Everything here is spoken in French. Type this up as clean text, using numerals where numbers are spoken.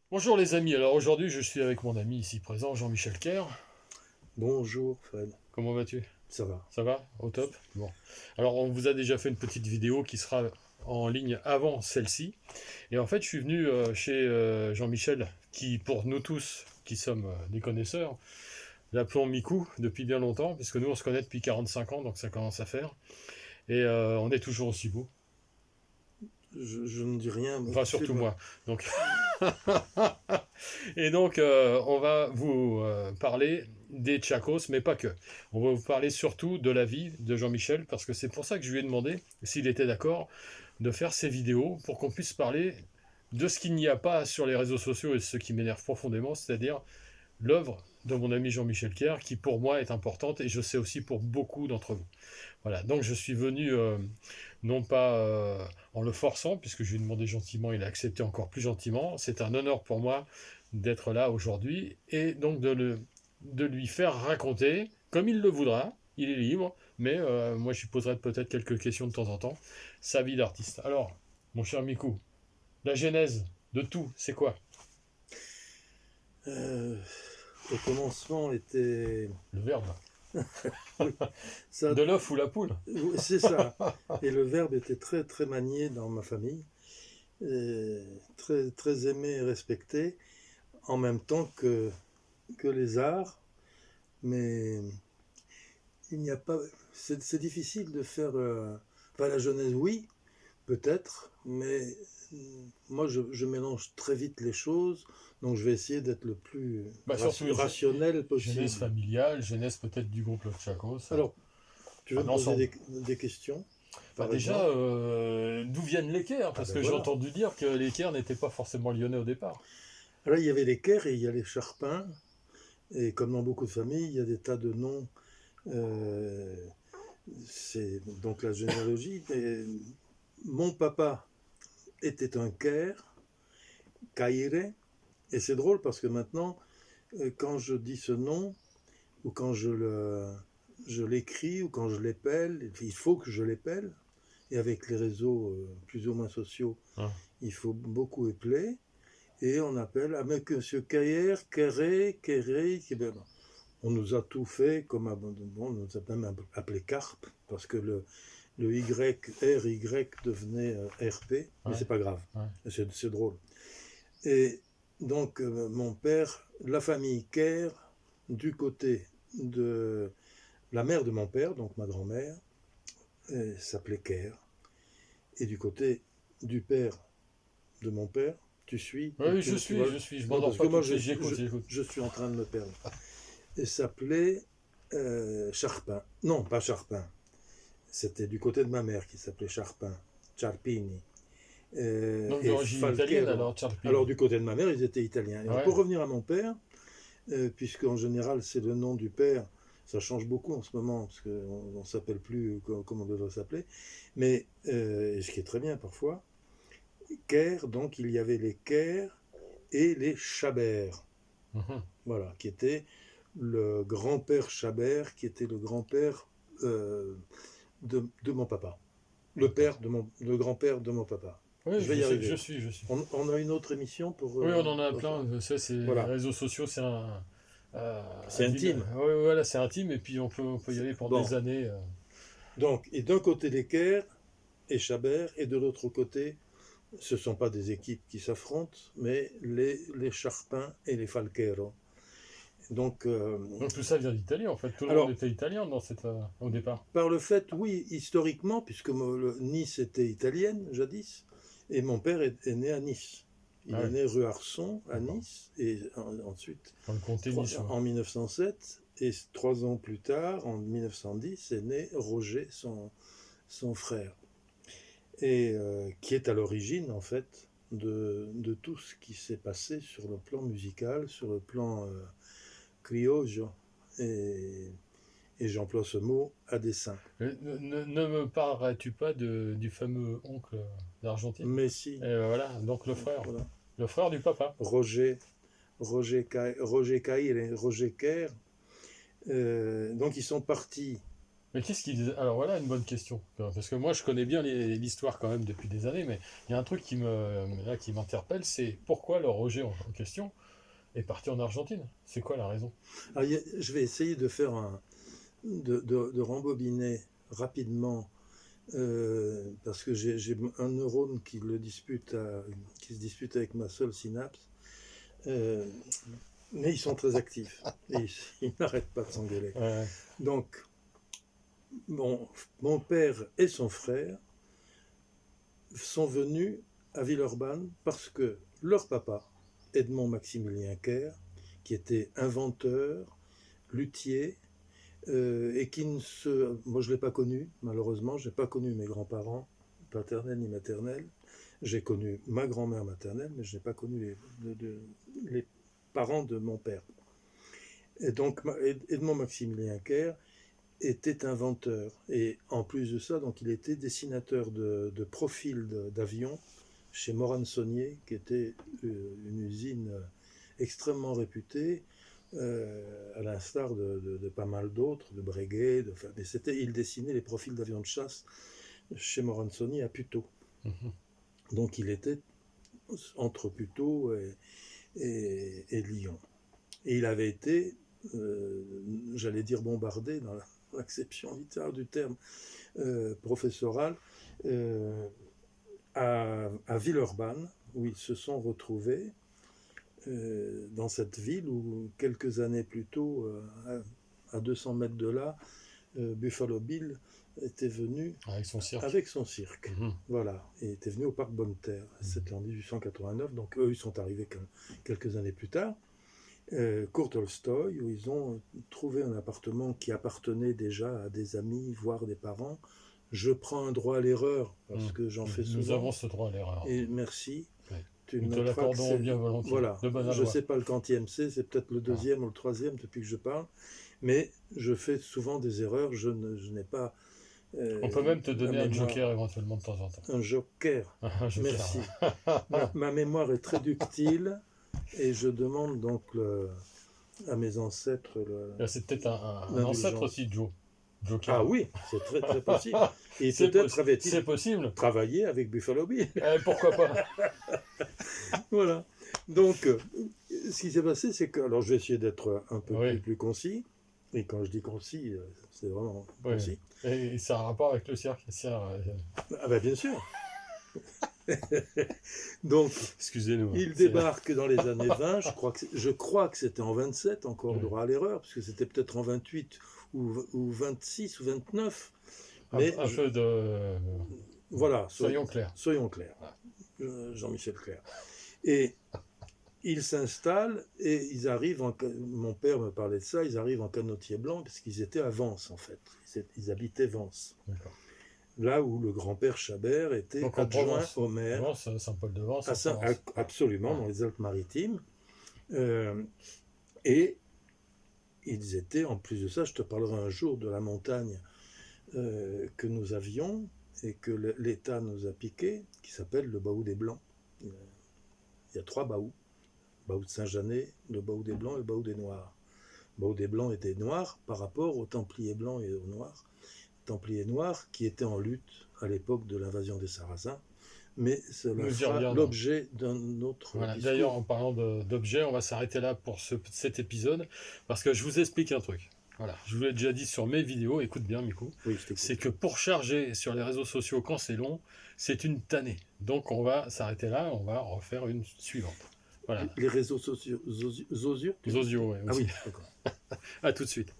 Bonjour les amis, alors aujourd'hui je suis avec mon ami ici présent, Jean-Michel Kerr. Bonjour Fred, Comment vas-tu? ça va? Ça va? Au top? Bon. Alors on vous a déjà fait une petite vidéo qui sera en ligne avant celle-ci. Et en fait je suis venu chez Jean-Michel, qui pour nous tous, qui sommes des connaisseurs, l'appelons Mikou depuis bien longtemps, puisque nous on se connaît depuis 45 ans, donc ça commence à faire. Et on est toujours aussi beau. Je ne dis rien, mais Enfin tu sais, surtout moi, moi. Donc Et donc, on va vous parler des Tchakos, mais pas que. On va vous parler surtout de la vie de Jean-Michel, parce que c'est pour ça que je lui ai demandé s'il était d'accord de faire ces vidéos, pour qu'on puisse parler de ce qu'il n'y a pas sur les réseaux sociaux et ce qui m'énerve profondément, c'est-à-dire l'œuvre de mon ami Jean-Michel Kerr, qui pour moi est importante, et je sais aussi pour beaucoup d'entre vous. Voilà, donc je suis venu, non pas en le forçant, puisque je lui ai demandé gentiment, il a accepté encore plus gentiment. C'est un honneur pour moi d'être là aujourd'hui, et donc de lui faire raconter, comme il le voudra, il est libre, mais moi je lui poserai peut-être quelques questions de temps en temps, sa vie d'artiste. Alors, mon cher Mikou, la genèse de tout, c'est quoi? euh, au commencement était... Le verbe. Oui, ça, De l'œuf ou la poule? oui, c'est ça. Et le verbe était très très manié dans ma famille, et très, très aimé et respecté, en même temps que les arts, mais il n'y a pas... C'est difficile de faire... Enfin, la jeunesse, oui, peut-être, mais moi je mélange très vite les choses, donc je vais essayer d'être le plus Bah surtout rationnel jeunesse possible. familiale, jeunesse peut-être du groupe Los Chacos, Alors, tu veux un me poser ensemble. des questions, Bah par déjà, exemple? d'où viennent les Caire? Ah Parce ben que j'ai voilà. entendu dire que les Caire n'étaient pas forcément lyonnais au départ. Alors il y avait les Caire et il y a les Charpins, et comme dans beaucoup de familles, il y a des tas de noms. euh, c'est donc la généalogie. Et mon papa était un Caire, Caire, et c'est drôle parce que maintenant, quand je dis ce nom, ou quand je l'écris, ou quand je l'épelle, il faut que je l'épelle, et avec les réseaux plus ou moins sociaux, Hein. il faut beaucoup épeler, et on appelle ah, mais monsieur Cayer, Kéré, Kéré, on nous a tout fait, comme bon, on nous a même appelé Carpe, parce que le Y, RY devenait RP, mais Ouais, c'est pas grave, ouais. c'est drôle. Et donc, mon père, la famille Kerr, du côté de la mère de mon père, donc ma grand-mère, s'appelait Kerr. Et du côté du père de mon père, tu suis, Oui, oui, tu vois, je non, m'endors parce que pas tout moi, de suite, j'écoute, j'écoute. je suis en train de me perdre. Et s'appelait Charpin. Non, pas Charpin. C'était du côté de ma mère qui s'appelait Charpin, Charpini. Donc Et d'origine italienne Falquero. alors, Charpini. Alors, du côté de ma mère, ils étaient italiens. Et Ouais, pour revenir à mon père, puisqu'en général, c'est le nom du père, ça change beaucoup en ce moment, parce qu'on ne s'appelle plus comme on devrait s'appeler, mais ce qui est très bien parfois, Caire, donc il y avait les Caire et les Chabert, mhm, voilà, qui était le grand-père Chabert, qui était le grand-père euh, de mon papa, d'accord. le grand-père de mon papa. Oui, Je vais y je arriver. suis, je suis. On a une autre émission Oui, on en a pour ça. plein. Ça, c'est les Voilà, réseaux sociaux, c'est c'est intime. ouais, voilà, c'est intime et puis on peut y aller pour des Bon, années. donc, et d'un côté les Caire et Chabert, et de l'autre côté, ce ne sont pas des équipes qui s'affrontent, mais les Charpins et les Falquero. Donc, Donc tout ça vient d'Italie en fait. Tout le monde alors, était italien dans au départ. par le fait, oui, historiquement, puisque Nice était italienne jadis, et mon père est né à Nice. Il Ah est oui, né rue Arson à d'accord. Nice, et ensuite, Dans le comté niçois. en 1907, et 3 ans plus tard, en 1910, est né Roger, son frère, et qui est à l'origine, en fait, de tout ce qui s'est passé sur le plan musical, sur le plan criollo, et, et j'emploie ce mot à dessein. Ne me parlerais-tu pas du fameux oncle d'Argentine? Mais si, Et voilà, donc voilà, le frère du papa. Roger, Roger Caire et Roger Kerr, donc ils sont partis Mais qu'est-ce qu'ils... Alors voilà une bonne question. Parce que moi, je connais bien l'histoire quand même depuis des années, mais il y a un truc qui m'interpelle, c'est pourquoi le Roger en question est parti en Argentine. C'est quoi la raison? Alors, je vais essayer de faire de rembobiner rapidement, parce que j'ai un neurone qui se dispute avec ma seule synapse. Mais ils sont très actifs et ils n'arrêtent pas de s'engueuler. Ouais. Donc, mon père et son frère sont venus à Villeurbanne parce que leur papa, Edmond Maximilien Kerr, qui était inventeur, luthier, et qui ne se... Moi, je ne l'ai pas connu, malheureusement. Je n'ai pas connu mes grands-parents, paternels ni maternels. J'ai connu ma grand-mère maternelle, mais je n'ai pas connu les parents de mon père. Et donc, Edmond Maximilien Kerr était inventeur. Et en plus de ça, donc, il était dessinateur de profils d'avions chez Morin-Saunier, qui était une usine extrêmement réputée, à l'instar de pas mal d'autres, de Breguet. Mais il dessinait les profils d'avions de chasse chez Morin-Saunier à Puteaux. Donc il était entre Puteaux et Lyon. Et il avait été, j'allais dire bombardé, dans l'acception littéraire du terme, professoral, à Villeurbanne, où ils se sont retrouvés, dans cette ville où quelques années plus tôt, à 200 mètres de là, Buffalo Bill était venu avec son cirque. Voilà, et était venu au parc Bonne-Terre. C'était en 1889, donc eux, ils sont arrivés quelques années plus tard. Cours Tolstoï, où ils ont trouvé un appartement qui appartenait déjà à des amis, voire des parents. Je prends un droit à l'erreur, parce que j'en fais souvent. Nous avons ce droit à l'erreur. Et merci. Ouais. Tu nous te l'accordons bien volontiers. Voilà, je ne sais pas le quantième c'est peut-être le deuxième ou le troisième depuis que je parle, mais je fais souvent des erreurs, je n'ai pas... on peut même te donner un joker éventuellement de temps en temps. Un joker, merci. ma mémoire est très ductile, et je demande donc à mes ancêtres... C'est peut-être un ancêtre aussi, Joe. Joker. Ah oui, c'est très très possible. Et peut-être avait-il travaillé avec Buffalo Bill. Pourquoi pas. Voilà. Donc, ce qui s'est passé, c'est que... Alors, je vais essayer d'être un peu plus concis. Et quand je dis concis, c'est vraiment concis. Et ça a un rapport avec le cirque. Ah ben, bien sûr. Donc, excusez-nous. Il débarque dans les années 20. Je crois que c'était en 27, encore droit à l'erreur, parce que c'était peut-être en 28 ou 26 ou 29. Mais peu de... Voilà. Soyons clairs. Soyons clairs. Jean-Michel Clair. Et ils s'installent et ils arrivent, mon père me parlait de ça, ils arrivent en canotier blanc parce qu'ils étaient à Vence en fait. Ils habitaient Vence. D'accord. Là où le grand-père Chabert était adjoint au maire. Vence, Saint-Paul-de-Vence. Absolument, dans les Alpes-Maritimes. Et ils étaient, en plus de ça, je te parlerai un jour de la montagne que nous avions et que l'État nous a piqué, qui s'appelle le Baou des Blancs. Il y a 3 baous. Le Baou de Saint-Janet, le Baou des Blancs et le Baou des Noirs. Le Baou des Blancs était noir par rapport aux Templiers Blancs et aux Noirs. Templiers noirs qui étaient en lutte à l'époque de l'invasion des Sarrasins, mais cela sera l'objet d'un autre discours. D'ailleurs, en parlant d'objet, on va s'arrêter là pour cet épisode, parce que je vous explique un truc. Voilà, je vous l'ai déjà dit sur mes vidéos, écoute bien Miko, c'est que pour charger sur les réseaux sociaux quand c'est long, c'est une tannée. Donc on va s'arrêter là, on va refaire une suivante. Voilà. Les réseaux sociaux, Zosio, Zosio, oui. Ah oui, d'accord. À tout de suite.